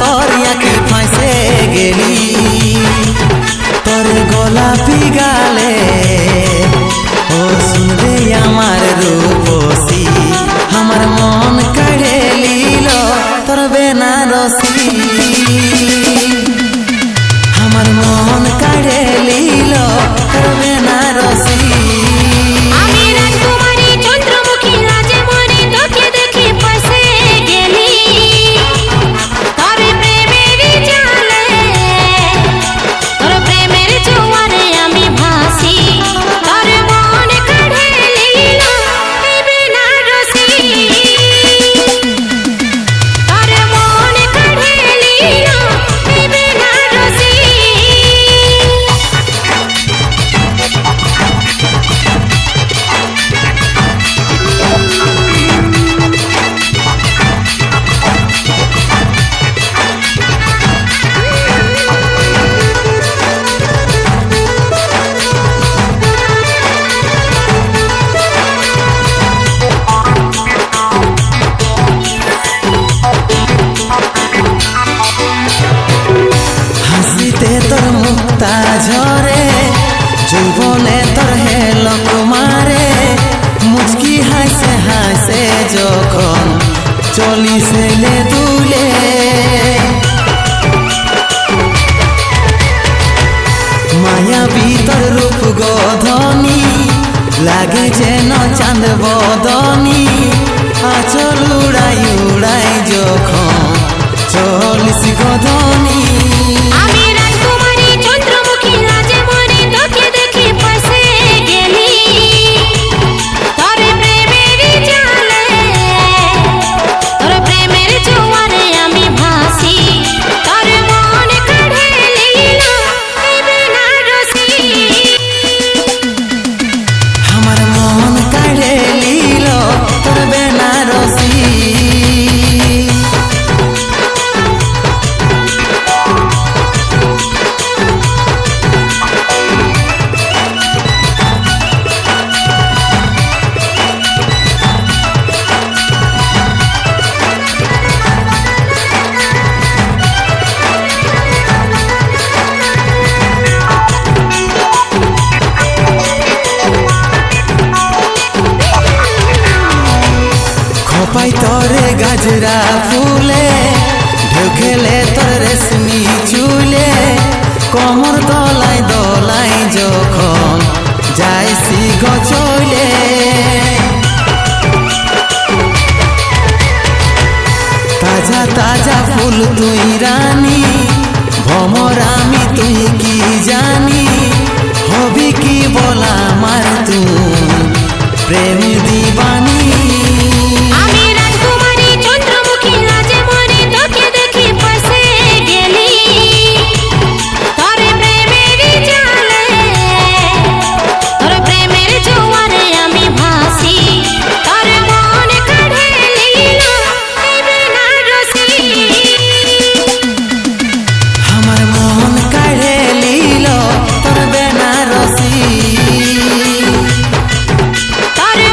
তোর আঁখি ফাঁসে গেলি তোর গোলাপি গালে ও শুনবে আমার রূপসী আমার মন কাড়ে লিল তোর বেনারসি আমার মন কাড়ে লিল তোর বেনারসি তোর মুক্তা ঝরে যৌবনে তোর হেলো কুমারে মুচকি হাসে হাসে যখন চলিসে লে দুলে মায়াবী তোর রূপ গধনি লাগে যেন চাঁদ বদনি আচল উড়াই উড়াই যখন চলিস গধনি পাই তোরে গাজরা ফুলে ঢুকেলে তোর রেশমি চুলে কোমর দলাই দলাই যখন যাইছি গচলে তাজা তাজা ফুল তুই রানী ভমর আমি তুই কি জানি হবি কি বলা মার তুই প্রেম দিবানী তারে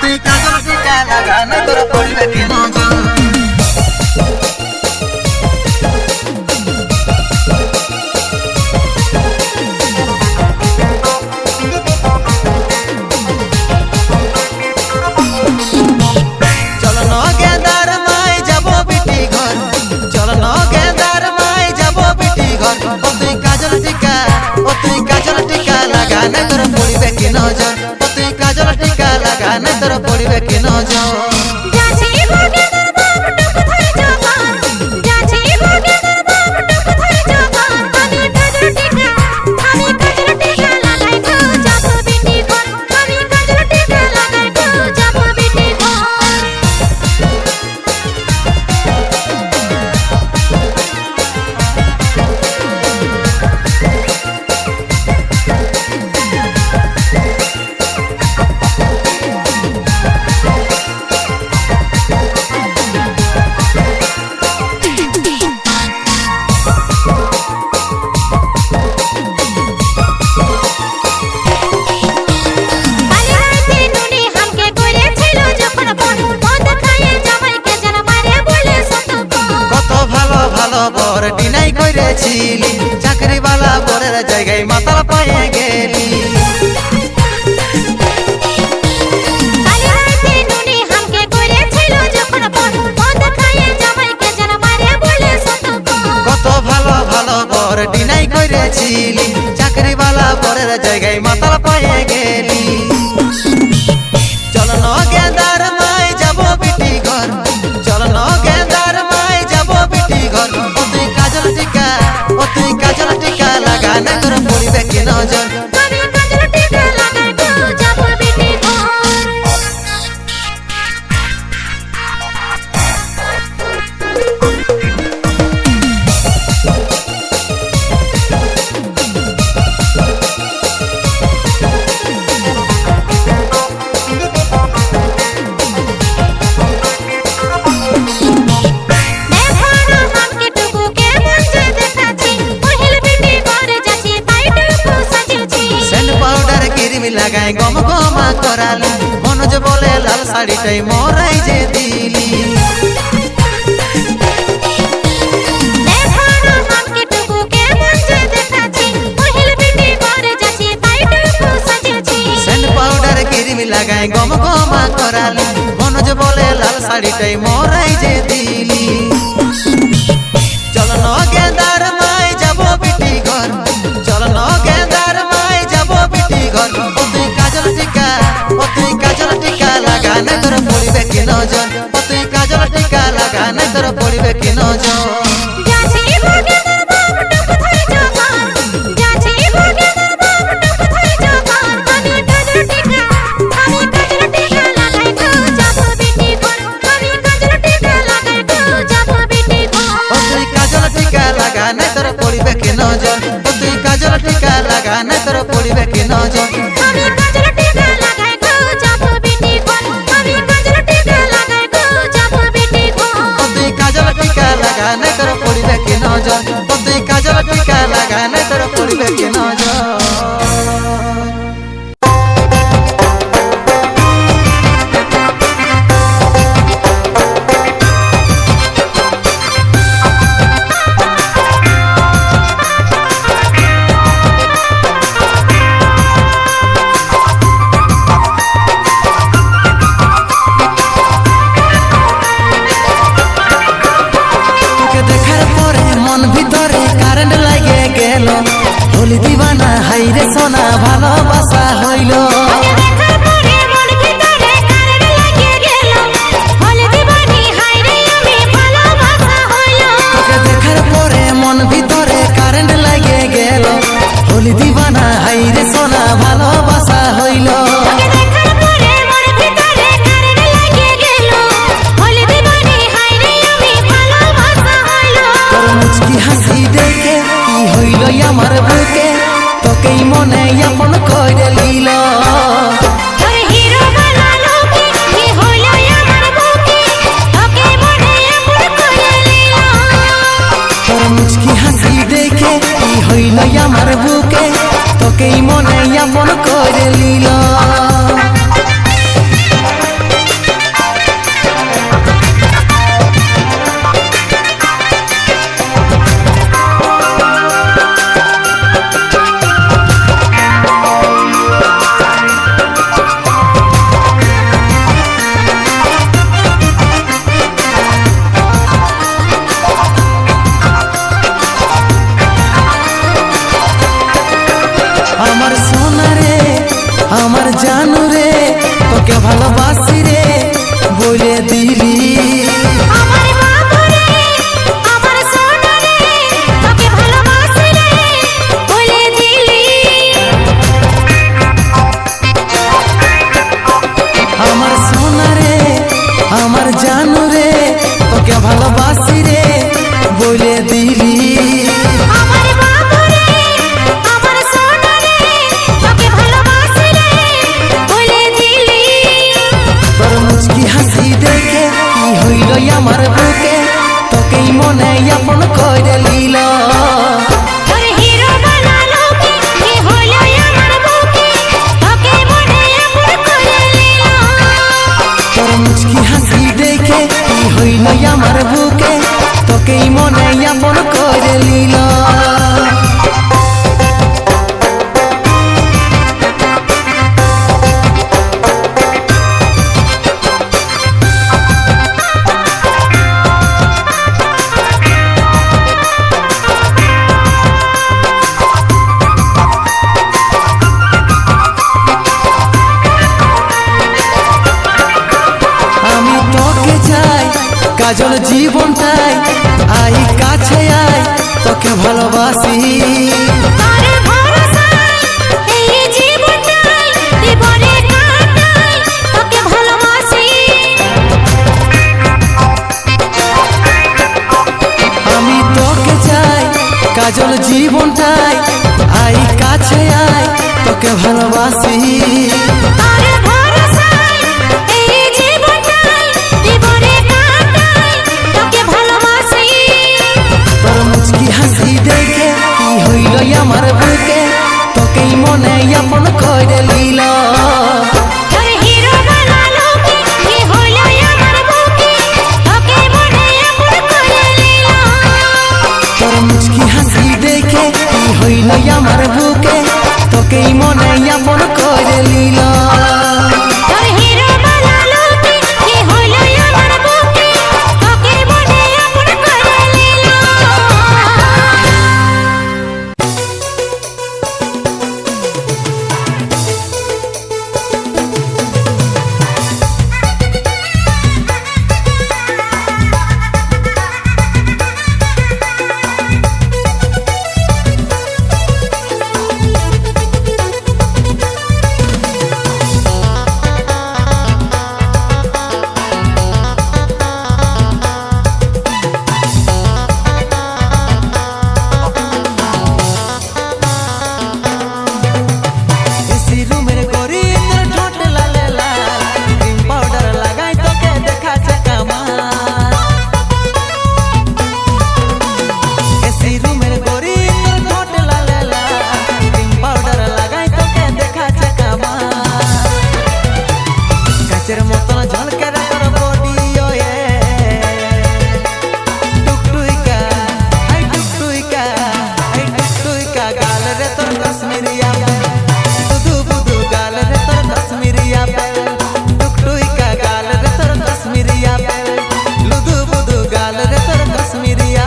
তুই কাজল টিকা লাগা না তোর পড়বে কি নজর তোর পড়বে কি নজর যাচ্ছি ভাগে তোর বাপ টুক ধরে জোগান যাচ্ছি ভাগে তোর বাপ টুক ধরে জোগান আমি কাজল টিকা লাগাই তো যাব বিটি ঘর আমি কাজল টিকা লাগাই তো যাব বিটি ঘর ডিনাই করেছিলি চাকরিওয়ালা বরের জায়গায় মাতাল পায়ে গেলি কত ভালো ভালো বর ডিনাই করেছিলি চাকরিওয়ালা বরের জায়গায় মাতাল পায়ে গেলি চল ন গেন্দার মাই যাব বিটি ঘর চল ন গেন্দার মাই যাব বিটি ঘর তুই কাজল টিকা লাগা না তোর পড়বে কি নজর আমি কাজল টিকা লাগাই তো যাব বিটি ঘর লাগাই গম গমা করালি মনোজ বলে লাল শাড়িটাই মরাই যে দিলি সেন্ট পাউডার ক্রিমি লাগাই গম গমা করালি মনোজ বলে লাল শাড়িটাই মরাই যে দিলি চল ন গেন্দার মাই যাব বিটি ঘর চল ন গেন্দার মাই যাব বিটি ঘর তুই কাজল টিকা লাগা না তোর পড়বে কি নজর তুই কাজল টিকা লাগা না তোর পড়বে কি নজর পড়বে কি নজর তুই কাজল টিকা লাগা না তোর পড়বে কি নজর আমি কাজল টিকা লাগাই তো যাব বিটি ঘর আমি কাজল টিকা লাগাই তো যাব বিটি ঘর তুই কাজল টিকা লাগা না তোর পড়বে কি নজর তুই কাজল টিকা লাগা না তোর পড়বে কি নজর হলি দিবানা হাইরে সোনা ভালোবাসা হইল তোকে দেখার পরে মন ভিতরে কারেন্ট লাগে গেল হলি দিবানা হাইরে সোনা ভালোবাসা হইল তোর মুচকি হাসি দেখে কি হইল আমার বুকে তোকেই মনে আপন করে লিল তোর মুচকি হাসি দেখে কি হইল আমার বুকে তোকেই মনে আপন করে লিল জীবনটাই আই কাছে আয় তোকে ভালোবাসি তোর ভরসায় এই জীবনটাই জীবনে কাটাই তোকে ভালোবাসি তোর মুচকি হাসি দেখে কি হইল আমার বুকে তোকেই মনে আপন করে নিল তোর হিরো বানালো কি হলো আমার বুকে তোকে মনে আপন করে নিল তোর মুচকি হাসি দেখে কি হইল আমার বুকে তোকেই মনে আপন করে নিল তোর হিরো বানালো কি হলো আমার বুকে তোকে মনে আপন করে নিল এসি রুমের গড়ি তোর ঠোঁট লাল লাল ক্রিম পাউডার লাগাই তোকে দেখাচ্ছে কামাল এসি রুমের গড়ি তোর ঠোঁট লাল লাল ক্রিম পাউডার লাগাই তোকে দেখাচ্ছে কামাল কাচের মতন ঝলকে রে তোর বডি ওয়ে টুকটুইকা আই টুকটুইকা আই টুকটুইকা গাল রে তোর কাশ্মীরিয়া বুদু বুদু গাল রে তোর কাশ্মীরিয়া টুকটুইকা গাল রে তোর কাশ্মীরিয়া লুদু বুদু গাল রে তোর কাশ্মীরিয়া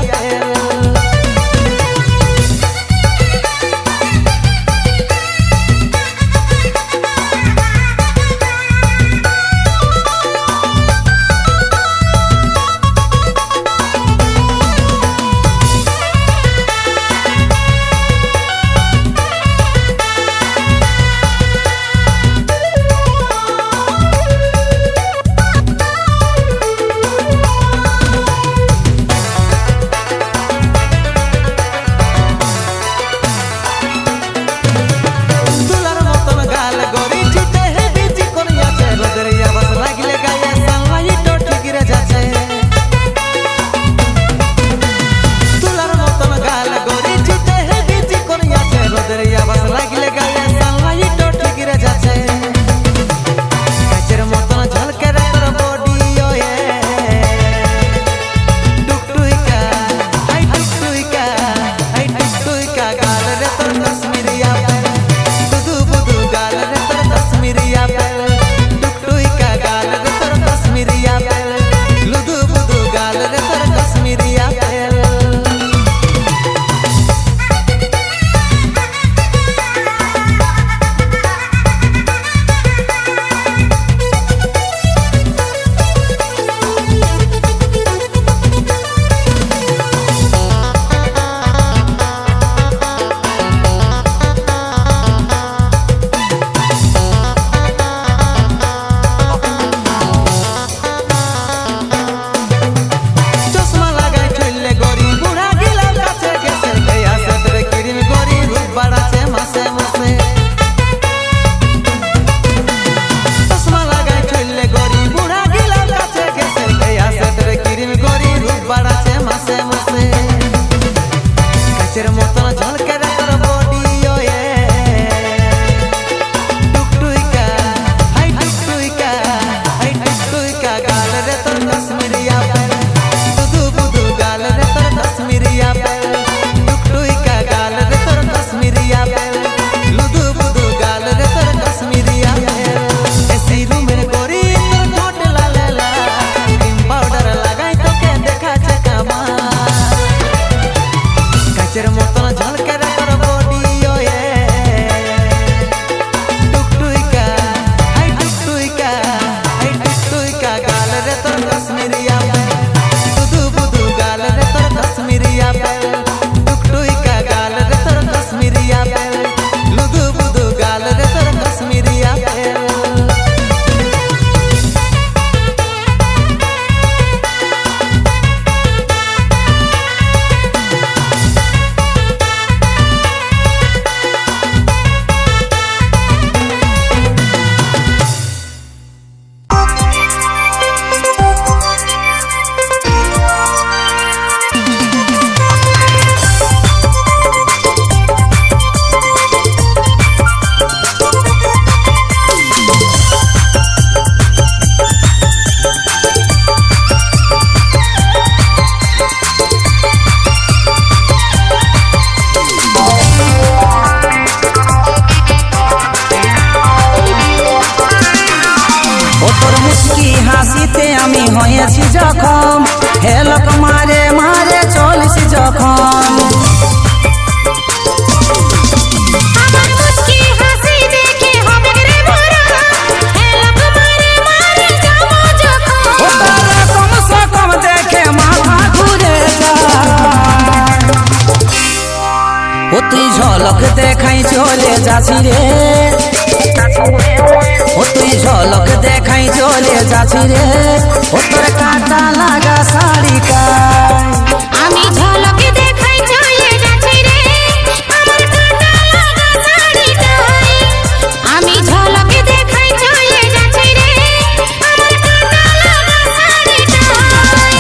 নিয়েছি যখন হেলক মারে মারে চলিস যখন আমার মুচকি হাসি দেখে হবে রে ভরা হেলক মারে মারে যাব যখন ও তারা কমসে কম দেখে মাথা ঘুরে যায় ও তুই ঝলক দেখাই চলে যাচ্ছি রে ও তুই ঝলক দেখাই চলে যাচ্ছি রে ও তোর কাটা লাগা শাড়িটা আমি ঝলক দেখাই চলে যাচ্ছি রে আমার কাটা লাগা শাড়িটাই আমি ঝলক দেখাই চলে যাচ্ছি রে আমার কাটা লাগা শাড়িটাই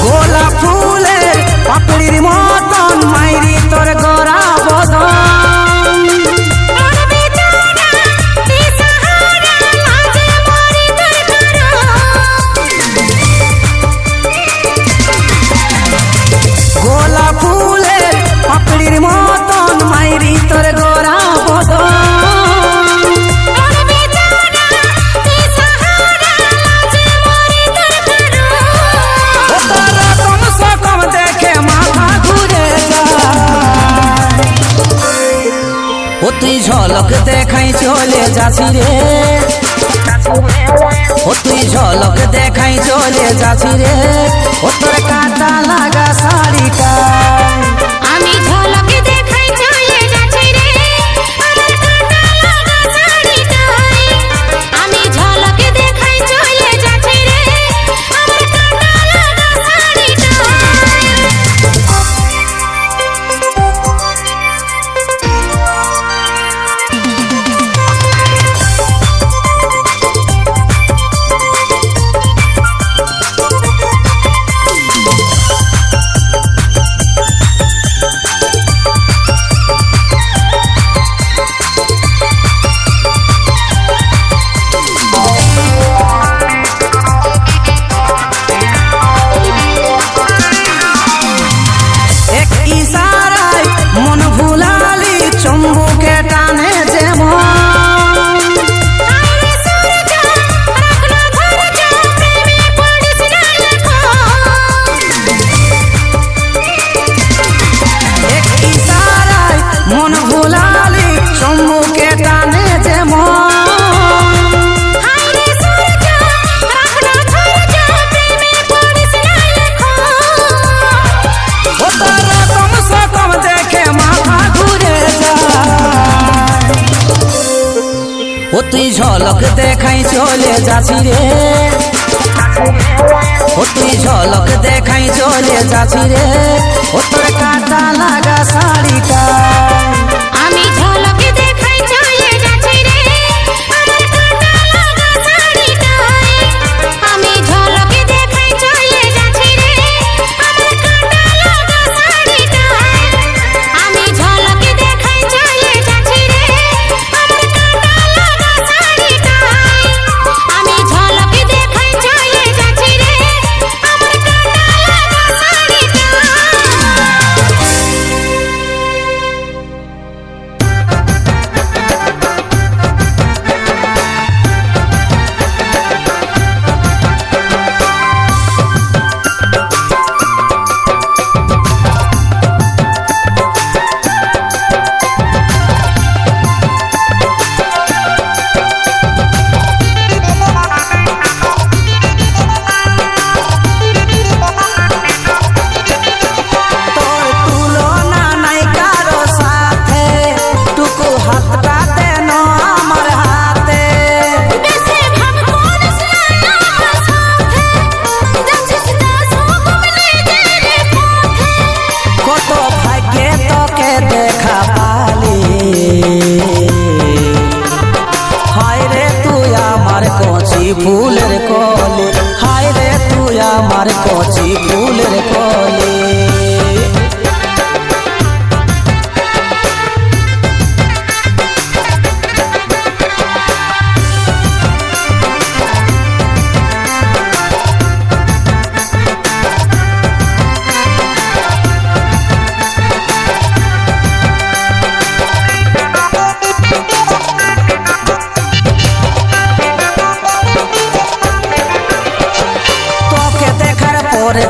গোলাপ ফুলের পাপড়ির মতন মাইরি তোর গোরা বদন মন বেচারা দিশাহারা লাজে মরি তোর গোলাপ ফুলের পাপড়ির মতন মাইরি তোর গোরা বদন মন বেচারা দিশাহারা লাজে মরি তোর ও তারা কমসে কম দেখে মাথা ঘুরে যায় ও তুই ঝলক দেখাই চলে যাচ্ছি রে ও তুই ঝলক দেখাই চলে যাচ্ছি রে ও তোর কাটা লাগা শাড়িটা আমি ঝলক দেখাই চলে যাচ্ছি রে আমার কাটা লাগা শাড়িটাই আমি ঝলক দেখাই চলে যাচ্ছি রে আমার কাটা লাগা শাড়িটাই এক ইশারায় মন ভুলালি চুম্বুকে টানে যেমন আরে সূর্য রাখনা ধৈর্য প্রেমে পড়িস না এক ইশারায় মন ভুলালি চুম্বুকে টানে যেমন আরে সূর্য রাখনা ধৈর্য প্রেমে পড়িস না ও তারা কমসে কম দেখে মাথা ঘুরে যায় ও তুই ঝলক দেখাই চলে যাচ্ছি রে ও তুই ঝলক দেখাই চলে যাচ্ছি রে ও তোর কাটা লাগা শাড়িটা আমি ঝলক দেখাই চলে যাচ্ছি রে আমার কাটা লাগা শাড়িটাই আমি ঝলক দেখাই চলে যাচ্ছি রে আমার কাটা লাগা শাড়িটাই আমি ঝলক দেখাই চলে যাচ্ছি রে আমার কাটা লাগা শাড়িটাই আমি ঝলক দেখাই চলে যাচ্ছি রে আমার কাটা লাগা শাড়িটাই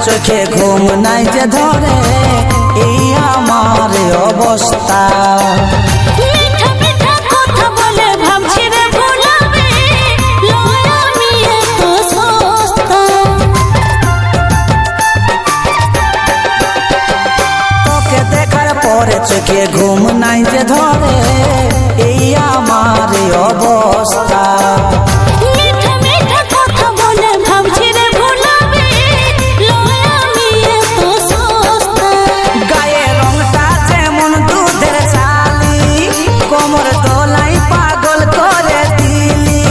চোখে ঘুম নাই যে ধরে এই আমার অবস্থা। মিঠা মিঠা কথা বলে ভাবছি রে ভুলাবে, লয় আমি এত সস্তা। তোকে দেখার পরে চোখে ঘুম নাই যে ধরে এই আমার অবস্থা। মিঠা মিঠা কথা বলে ভাবছি রে ভুলাবে, লয় আমি এত সস্তা। গায়ে রংটা যেমন দুধের ছালি, কোমর দোলাই পাগল করে দিলি।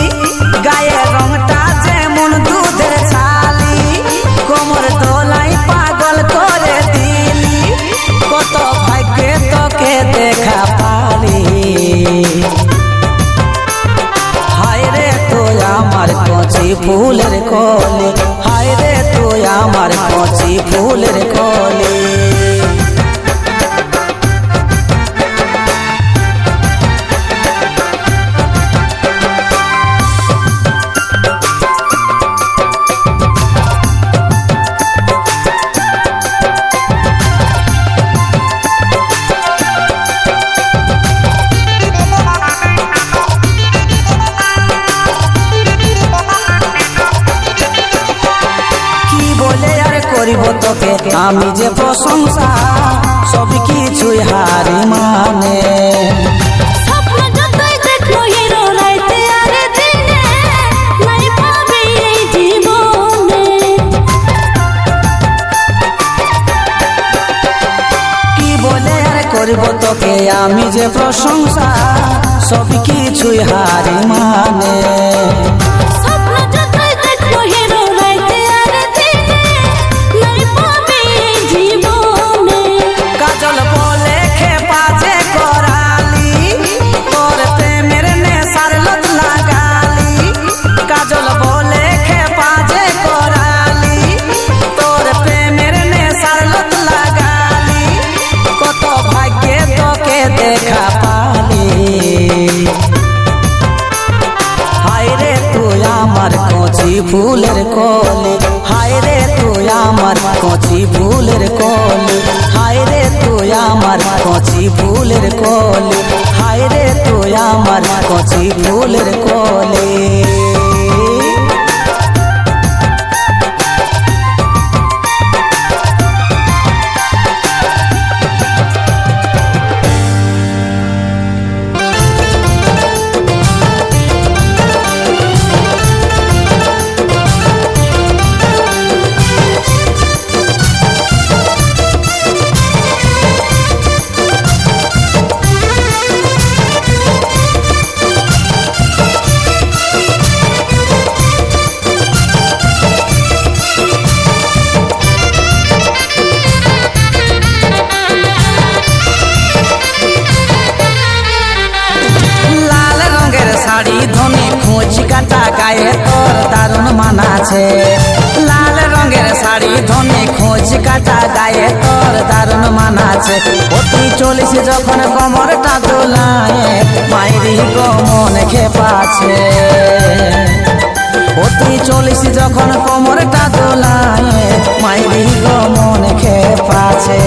গায়ে রংটা যেমন দুধের ছালি, কোমর দোলাই পাগল করে দিলি। কত ভাগ্যে তোকে দেখা পারি, হায় রে তুই আমার কচি ফুলের কলি, হায় রে তুই আমার কচি ফুলের কলি। করিব তোকে আমি যে প্রশংসা, সব কিছুই হারি মানে। স্বপ্ন যতই দেখো হিরো রাইতে আর দিনে, নাই পাবে এই জীবনে। কি বলে আর করিব তোকে আমি যে প্রশংসা, সব কিছুই হারি মানে। স্বপ্ন যতই দেখো হিরো রাইতে আর দিনে, নাই পাবে এই জীবনে। কাজল বলে খেপা যে করালি, তোর প্রেমের নেশার লত লাগালি। কাজল বলে খেপা যে করালি, তোর প্রেমের নেশার লত লাগালি। কত ভাগ্যে তোকে দেখা পালি, হায় রে তুই আমার কচি ফুলের কলি, হায় রে তুই আমার কচি ফুলের কলি, হায় রে তুই আমার কচি ফুলের কলি, হায় রে তুই আমার কচি ফুলের কলি। শাড়ি ধনে খোঁজ কাটা গায়ে তোর দারুণ মানাছে। লাল রঙের শাড়ি ধনে খোঁজ কাটা গায়ে তোর দারুণ মানাছে। ও তুই চলিস যখন কোমরটা দোলায়, মাইরি গো মন খেপাছে। ও তুই চলিস যখন কোমরটা দোলায়, মাইরি গো মন খেপাছে।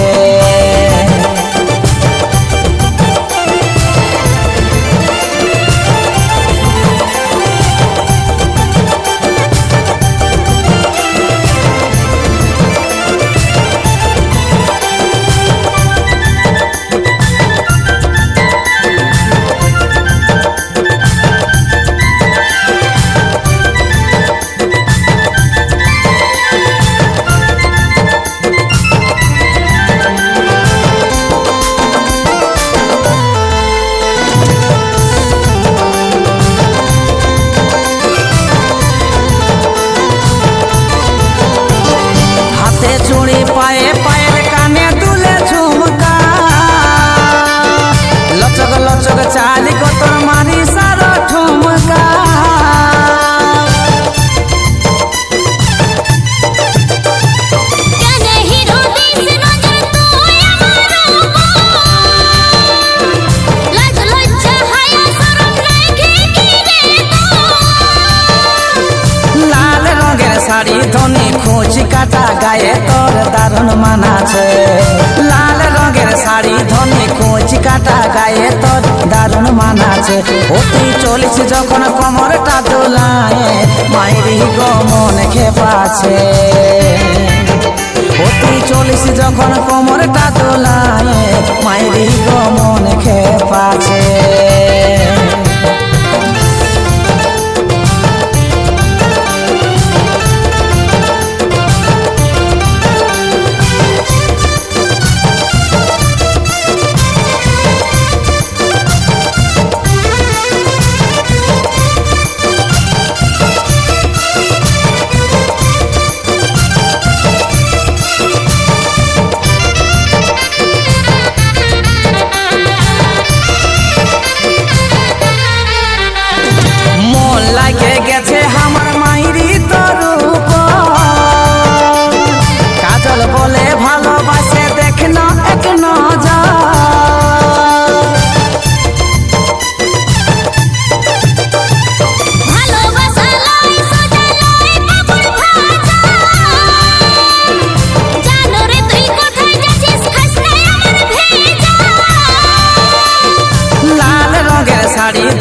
শাড়ি ধনে খোঁজ কাটা গায়ে তো আছে। লাল রঙের শাড়ি ধনে কোচ কাটা গায়ে তোর দারুণ মানাছে। ও তুই চলিস যখন কোমরটা দোলায় মায়েরই গো মন খেপাছে। ও তুই চলিস যখন কোমরটা দোলায় মায়েরই গো মন খেপাছে।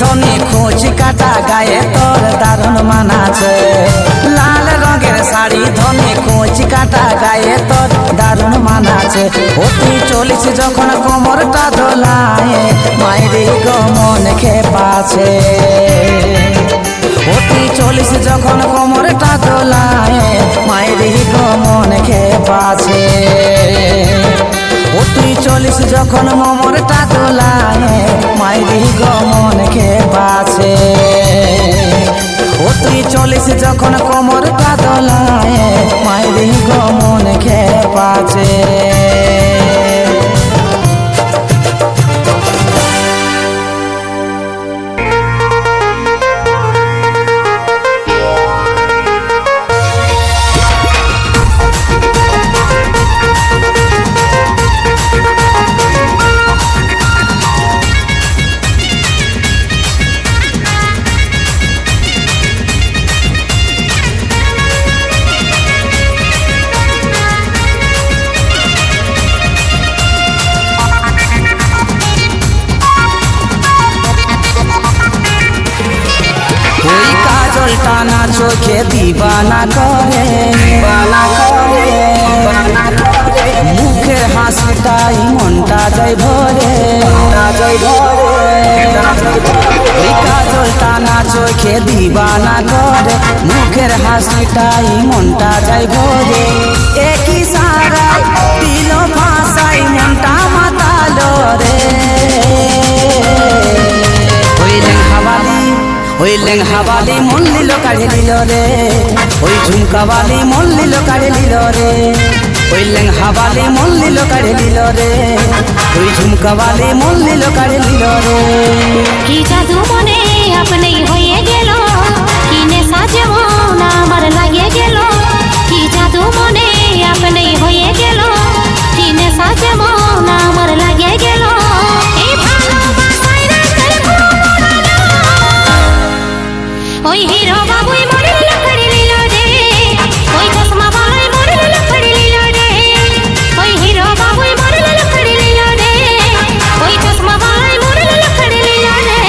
ধনে খোঁজ কাটা গায়ে তোর দারুণ মানাছে। লাল রঙের শাড়ি ধনে খোঁজ কাটা গায়ে তোর দারুণ মানাছে। ও তুই চলিস যখন কোমরটা দোলায় মায়েরই গো মন খেপাছে। ও তুই চলিস যখন কোমরটা দোলায় মায়েরই গো মন খেপাছে। ও তুই চলিস যখন মোমরটা দোলায় মায়েরই গো মন খেপাছে। ও তুই চলিস যখন কোমরটা দোলায় মায়েরই গো মন খেপাছে। টানা চোখে দিবানা করে, মুখের হাসিটাই মনটা যায় ভরে। ওই কাজল টানা চোখে দিবানা করে, মুখের হাসিটাই মনটা যায় ভরে। একই সারা দিল ভাষাই মনটা মাতালো রে। ওই লেঙ্গাবালি মন লিল কাঢ়ে লিল রে, ওই ঝুমকাবালি মন লিল কাঢ়ে লিল রে। ওই লেঙ্গাবালি মন লিল কাঢ়ে লিল রে, ওই ঝুমকাবালি মন লিল কাঢ়ে লিল রে। কি জাদু মনে আপনি হয়ে গেল, কি নেশা যেমন আমার লাগে গেল। কি জাদু মনে আপনি হয়ে গেল, কি নেশা যেমন আমার লাগে গেল। ওই হিরো বাবুই মরে লখড়ি লিল রে, ওই চশমা বালাই মরে লখড়ি লিল রে। ওই হিরো বাবুই মরে লখড়ি লিল রে, ওই চশমা বালাই মরে লখড়ি লিল রে।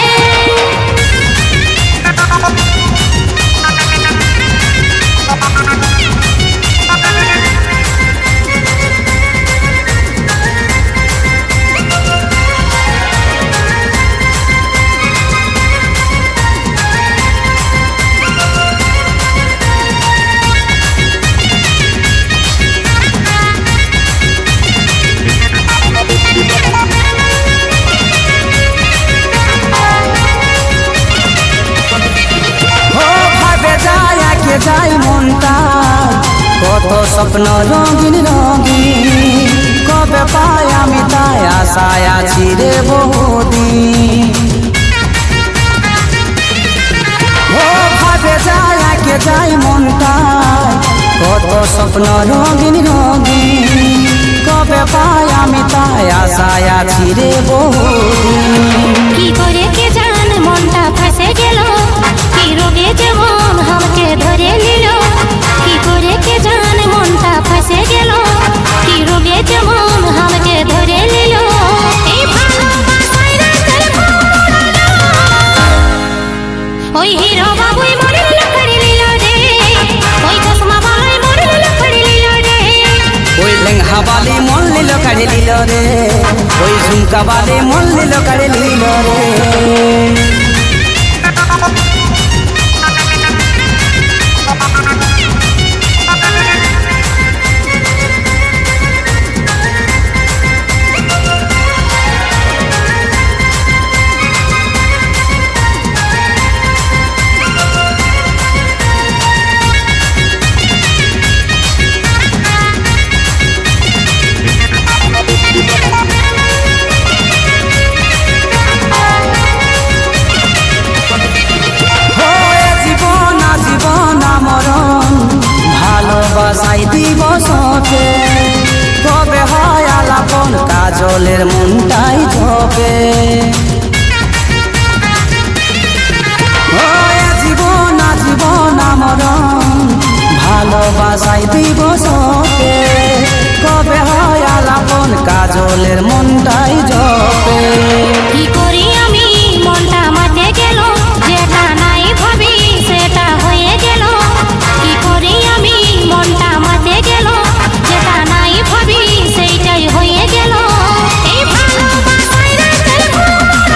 যাই মনটা কত স্বপ্ন রঙিন রঙিন, কবে পাই আমি তাই আশায় আছি রে বহুদিন। ও ভাবে যায় আগে যাই মনটা কত স্বপ্ন রঙিন রঙিন, কবে পাই আমি তাই আশায় আছি রে বহুদিন। কি করে কে জান মনটা ফাঁসে গেল, কি রোগে যেমন আমাকে ধরে নিল। কি করে কে জান মনটা ফাঁসে গেল, কি রোগে কাঢ়ে লিল রে ওই ঝুমকা বালে মন নিল কাঢ়ে লিল রে ভালোবাসাই দিবসকে কবে হয় আলাপন কাজলের মনটাই ঝোঁকে জীবন জীবন আমরণ ভালোবাসাই দিবসকে কবে হয় আলাপন কাজলের মনটাই ঝোঁকে কি করি আমি মনটা মাঝে গেল যেটা নাই ভাবি সেটা হয়ে গেল কি করি আমি মনটা মাঝে গেল যেটা নাই ভাবি সেইটাই হয়ে গেল এই ভালোবাসায় রাতের ঘুমোনো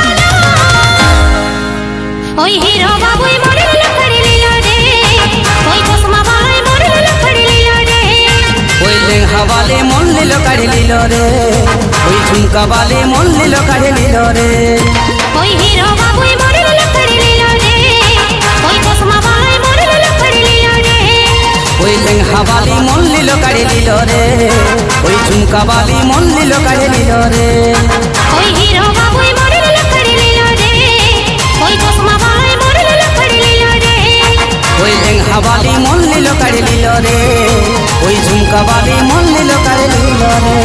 ওই হিরো বাবুই মরে লখড়ি লিল রে ওই চশমা বালাই মরে লখড়ি লিল রে ওই লেঙ্গা বালে মন নিল কাঢ়ে লিল রে ওই ঝুমকা বালে মন নিল কাঢ়ে লিল রে ওই হিরো বাবুই মরে লখড়ি লিল রে ওই চশমা বালাই মরে লখড়ি লিল রে ওই লেঙ্গা বালি মন নিল কাঢ়ে লিল রে ওই ঝুমকা বালি মন নিল কাঢ়ে লিল রে ওই হিরো বাবুই মরে লখড়ি লিল রে ওই চশমা বালাই মরে লখড়ি লিল রে ওই লেঙ্গা বালি মন নিল কাঢ়ে লিল রে ওই ঝুমকা বালি মন নিল কাঢ়ে লিল রে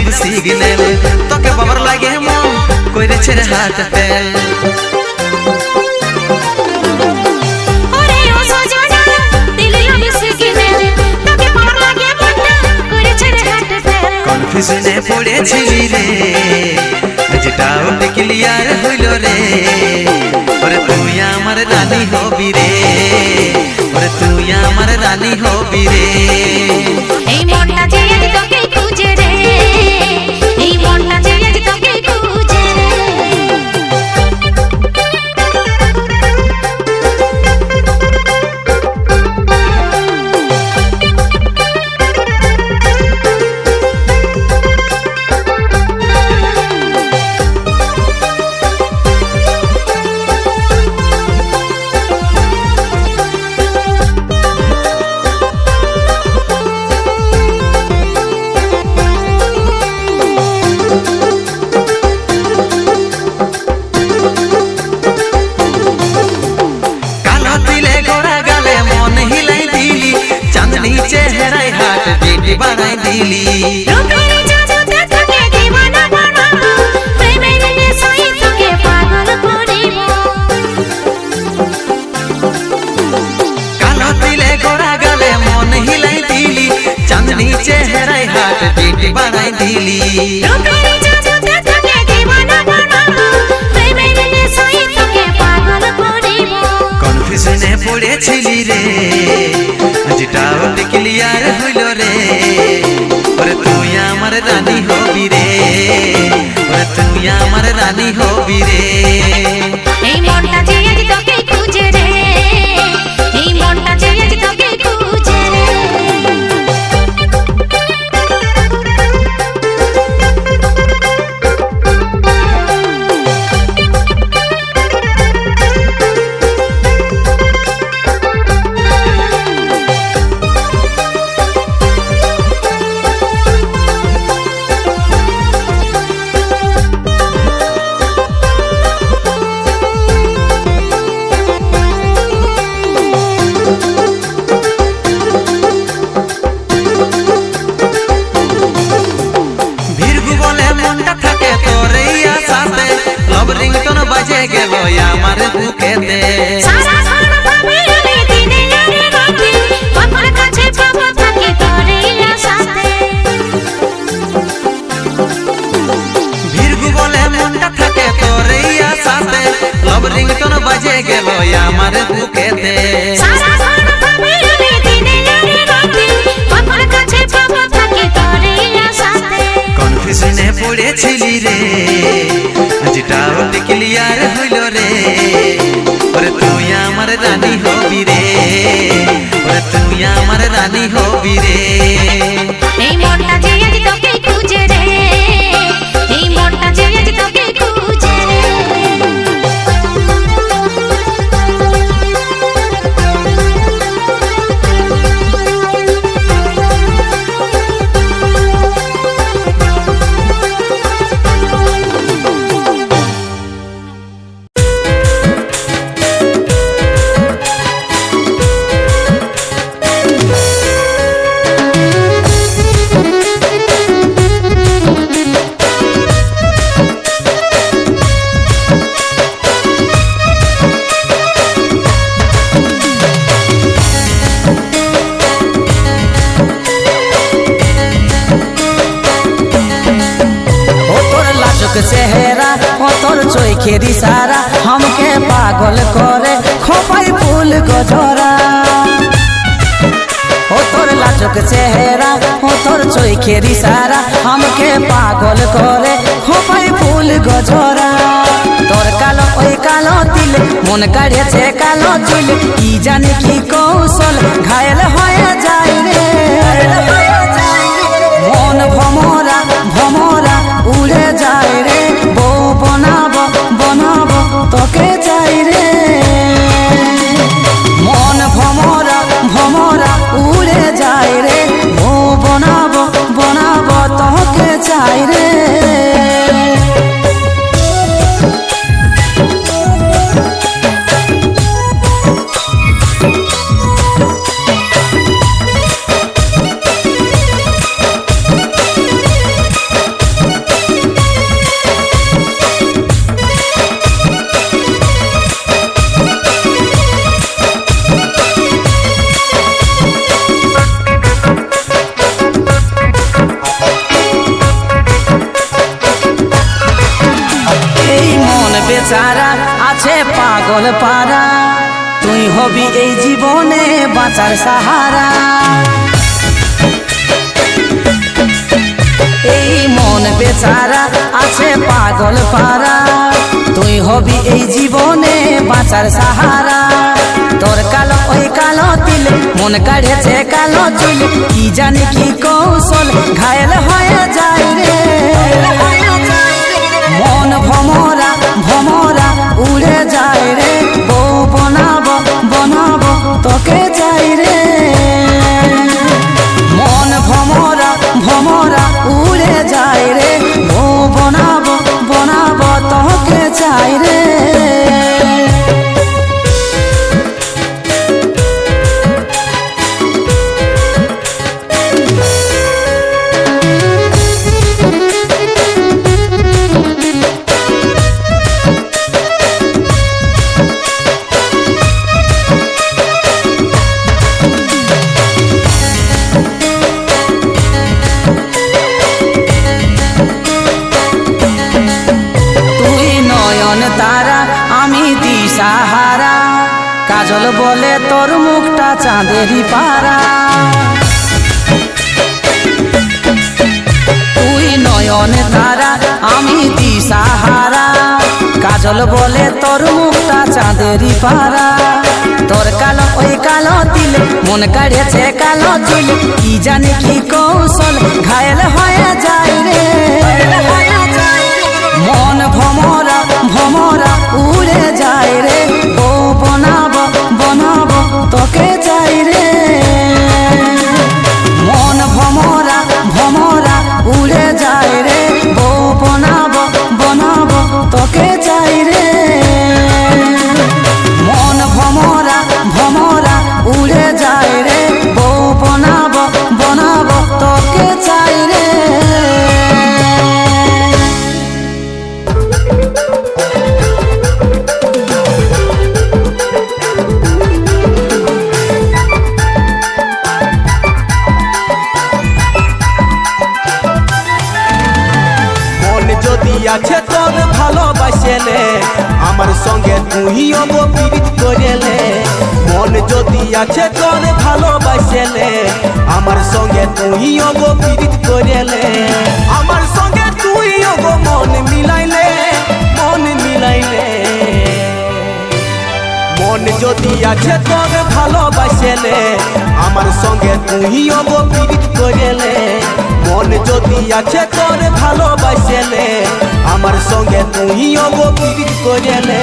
লাভ সিগন্যাল তোকে বাবার লাগে মন কইরেছে রে হার্ট ফেল ওরে ও সজনা দিলে আমি সিগন্যাল তোকে পাওয়ার লাগে মনটা করেছে রে হার্ট ফেল কনফিউশনে পড়েছিলি রে যেটাও ক্লিয়ার হইল রে ওরে তুই আমার রানী হবি রে ওরে তুই আমার রানী হবি রে এই মনটা যে আজ তোকে খুঁজে রে এই মনটা যে আজ তোকে খুঁজে রে চেহারায় হাত বেটি বানাই দিলি রূপের জাদুতে তোকে দিওয়ানা বানাবো প্রেমের নেশায় তোকে পাগল করিব কালো তিলে গোরা গালে মন হিলাই দিলি চাঁদনি চেহারায় হাত বেটি বানাই দিলি রূপের জাদুতে তোকে দিওয়ানা বানাবো প্রেমের নেশায় তোকে পাগল করিব কনফিউশনে পড়েছিলি রে যেটাও ক্লিয়ার হইল রে ওরে তুই আমার রানী হবি রে ওরে তুই আমার রানী হবি রে এই মনটা যে আজ তোকে খুঁজে রে এই মনটা যে আজ তোকে খুঁজে রে বাজে গেল আমার বুকেতে সারা সারা ভাবে আমি দিনে আর রাতে আমার কাছে পাবো থাকে তোরে আশাতে ভিড়গু বলে মনটা থাকে তোরে আশাতে লব রিংটন বাজে গেল আমার বুকেতে সারা সারা ভাবে আমি দিনে আর রাতে আমার কাছে পাবো থাকে তোরে আশাতে কনফিউশনে পড়েছিলি রে যেটাও ক্লিয়ার হইল রে ওরে তুই আমার রানী হবি রে ওরে তুই আমার রানী হবি রে এই মনটা যে আজ তোকে খুঁজে রে এই মনটা যে আজ তোকে খুঁজে রে चेहरा ओ तोर चोखेरी सारा हमके पागल करे खोपाई फूल गजरा ओ तोर लाजक चेहरा ओ तोर चोखेरी सारा हमके पागल करे खोपाई फूल गजरा तोर कालो ओई कालो दिल मन काढ़ेছে কালো চুল কি জানি কি কৌশল ঘায়েল হয়ে যায় রে মন ভমরা ভমরা উড়ে যায় রে বউ বনাবো বনাবো তোকে চাই রে মন ভমরা ভমরা উড়ে যায় রে বউ বনাবো বনাবো তোকে চাই রে এই মন বেচারা আছে পাগল পারা, তুই হবি এই জীবনে বাঁচার সাহারা। এই মন বেচারা আছে পাগল পারা, তুই হবি এই জীবনে বাঁচার সাহারা। তোর কালো ওই কালো তিল মন কাড়েছে কালো চুল, কি জানি কি কৌশল ঘায়ল হয়ে যায় রে। মন ভমরা ভমরা উড়ে যায় রে, বউ বনাবো বনাবো তোকে যাই রে। মন ভমরা ভমরা উড়ে যায় রে, বউ বনাবো বনাবো তোকে যাই রে। তারা আমি দিশাহারা, কাজল বলে তোর মুখটা চাঁদেরই পারা। তুই নয়ন তারা আমি দিশাহারা, কাজল বলে তোর মুখটা চাঁদেরই পারা। তোর কালো ওই কালো তিল মন কাড়েছে কালো চুল, কি জানি কি কৌশল ঘায়ল হয়ে যায় রে। মন ভমরা ভমরা উড়ে যায় রে, বউ বনাবো বনাবো তোকে যাই রে। মন ভমরা ভমরা উড়ে যায় রে, বউ বনাবো বনাবো তোকে যাই রে। মন ভমরা ভমরা উড়ে যায় রে, বউ বনাবো বনাবো তোকে যাই রে। আছে তোর ভালোবাসেলে আমার সঙ্গে তুইও পীড়িত করেলে। মন যদি আছে তোর ভালোবাসেলে আমার সঙ্গে তুইও পীড়িত করেলে। আমার সঙ্গে তুইও মন মিলাইলে মন মিলাইলে। মন যদি আছে তোর ভালোবাসেলে আমার সঙ্গে তুইও পীড়িত করেলে। মন যদি আছে তোর ভালোবাসেলে আমার সঙ্গে তুইও পীড়িত করেলে।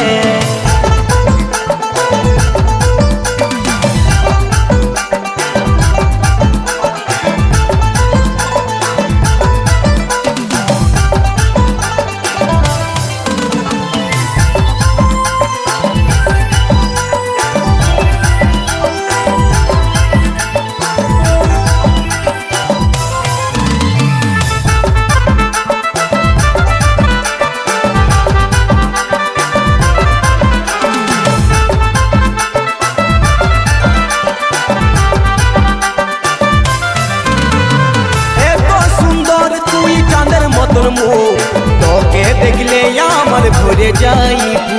তোকে দেখলে আমার ভরে যাইব।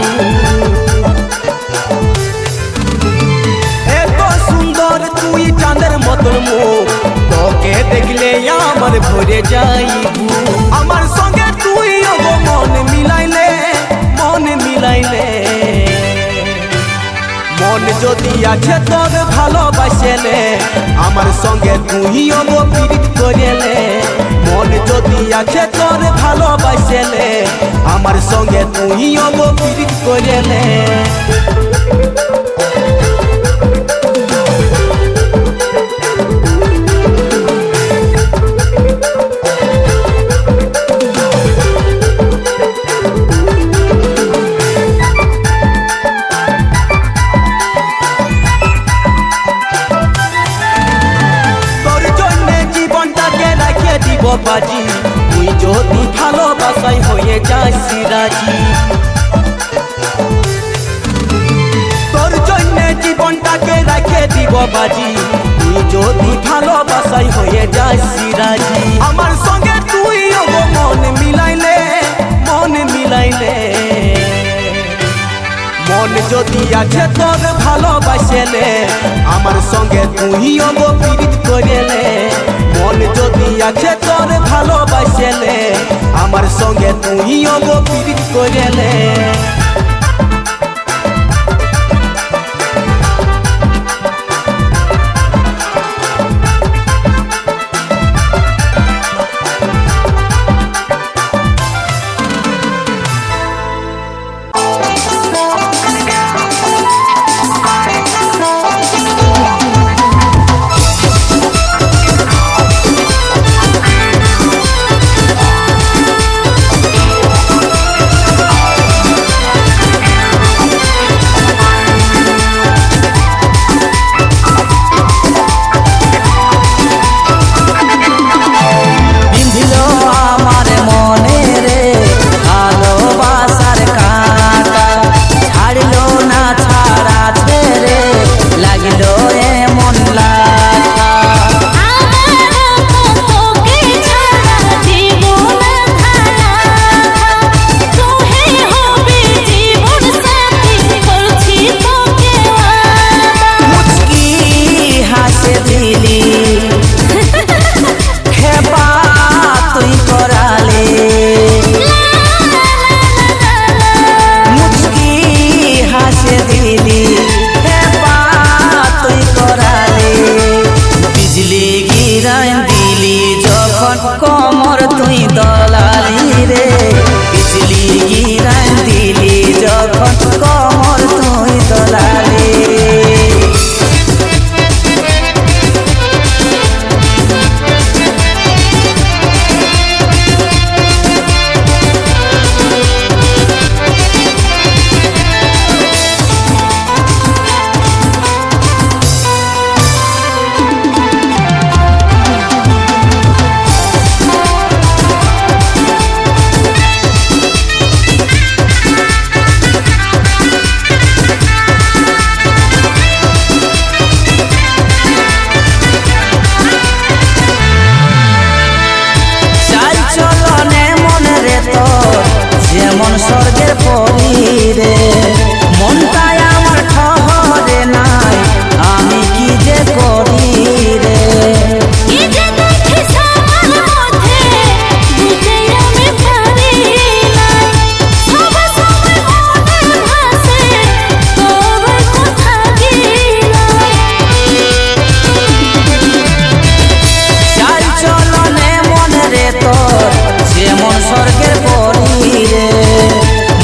এত সুন্দর তুই চাঁদের মতন মুখ, তোকে দেখলে আমার ভরে যাইব। আমার সঙ্গে তুইও মন মিলাইলে মন মিলাইলে। মন যদি আছে তোর ভালোবাসেলে আমার সঙ্গে তুইও পীড়িত করেলে। মন যদি আছে তোর ভালোবাসেলে আমার সঙ্গে তুইও পীড়িত করেলে। বাজি তুই যদি ভালোবাসাই হয়ে যাস রাজি। তোর জন্য জীবনটাকে রেখে দিব বাজি, তুই যদি ভালোবাসাই হয়ে যাস রাজি। আমার সঙ্গে তুইও মন মিলাইলে মন মিলাইলে। পাইলে মন যদি আছে তোর ভালোবাসেলে আমার সঙ্গে তুইও গো পীড়িত করেলে মন যদি আছে তোর ভালোবাসেলে আমার সঙ্গে তুইও গো পীড়িত করেলে কমর তুই দলালি রে বিজলি গিরান দিলি যখন কমর তুই দলালি যেমন স্বর্গের পরী রে মনটাই আমার ঠহরে নাই আমি কি যে করি রে চাল চলনে মন রে তোর যেমন স্বর্গের পরী রে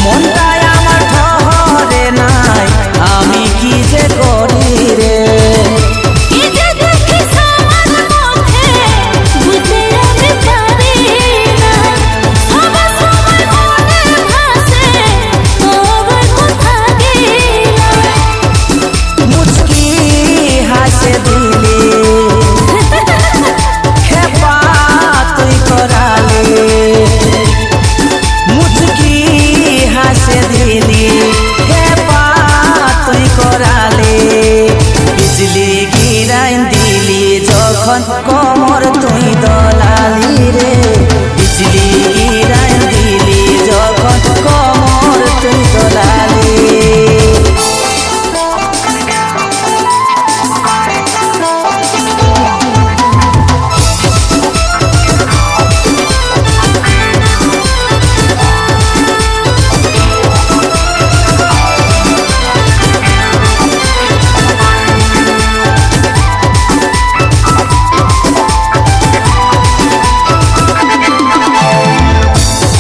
মনটাই আমার ঠহরে নাই আমি কি যে করি রে মুচকি হাসে দিলি খেপা তুই করালে মুচকি হাসে দিলি খেপা তুই করালে বিজলি গিরাইন দিলি যখন কমর তুই দলালি রে বিজলি গিরাইন দিলি যখন কমর তুই দলালি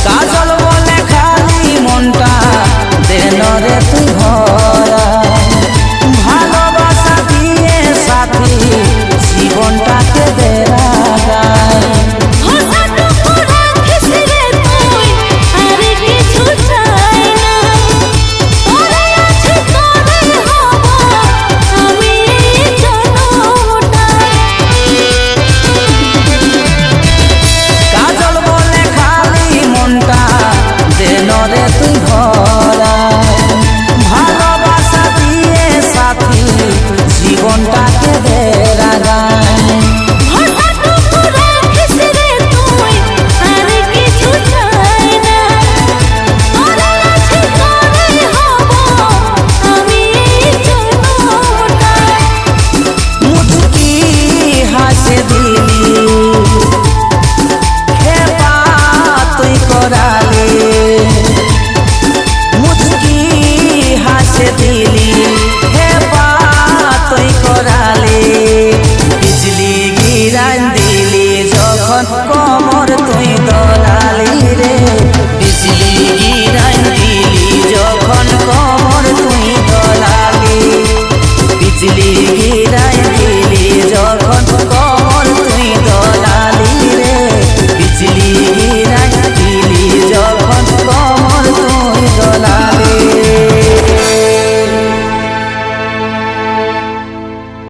কাজল বলে খালি মনটা দেন রে তুই ভরা ভালোবাসা দিয়ে সাথী জীবনটাকে বেড়াগায় কাজল বলে খালি মনটা দেন রে তুই ভরা ভালোবাসা দিয়ে সাথী জীবনটাকে বেড়াগায় তুই আর কিছু চাই না কম